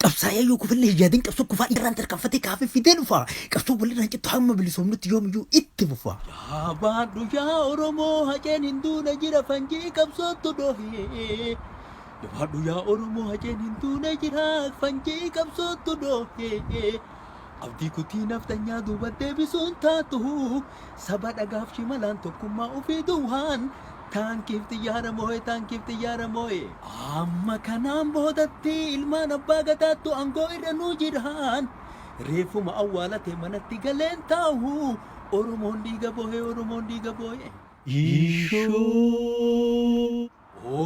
qabsaa'ee yoo kufillee yaadiin qabsoo kufaa irraan tarkaanfatee kaafee fidee dhufa. Qabsoo walirraan jettu hamma bilisoomnutti yoomiyyuu itti fufa. Yaabadhu yaa Oromoo haceen hinduuna jira fanjii qabsootu dhohee. Yaabadhu yaa Oromoo haceen hinduuna jira fanjii qabsootu dhohee. Abdii kutii naftanyaa duuba deebisuun taatu saba dhagaaf shimalaan tokkummaa ofii duwwaan. Taankiif xiyyaara moo'e amma kanaan boodatti ilmaan abbaa gadaattu aangoo irra nu jiraan reefuma awwaalate manatti galeen taa'u Oromoon dhiiga boo'e Ishoo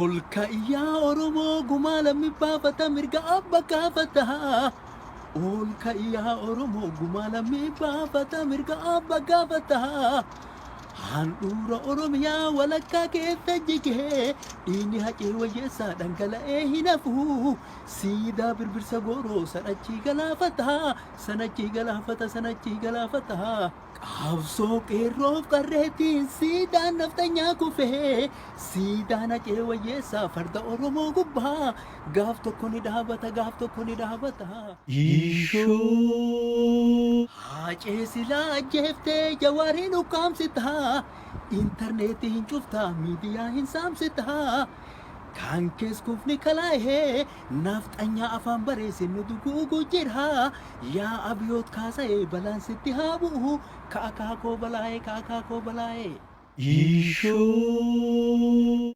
ol ka'iyyaa Oromoo gumaa lammii baafata mirga abba gaafata ol ka'iyyaa Oromoo gumaa lammii baafata mirga abba gaafata. Handhuura Oromiyaa walakkaa keessa jigee dhiigni hacee wayyeessaa dhangala'ee hin hafu siidaa birbirsa gooroo sanachii galaafata qabsoo qeerroof qarreetiin siidaan naftanyaa kufee siidaan hacee wayyeessaa farda Oromoo gubbaa gaaf tokko ni dhaabata. Ishoo hacee silaa ajjeeftee jawaariin ukkaamsita intarneetiin cuftaa miidiyaa hin saamsita kan keessumni kalaahee nafxanyaa afaan bareessinu duguugu jira yaa abiyoot kaasa'ee balaan sitti haa bu'u ka'akaa koo balaa'ee. Ishoo.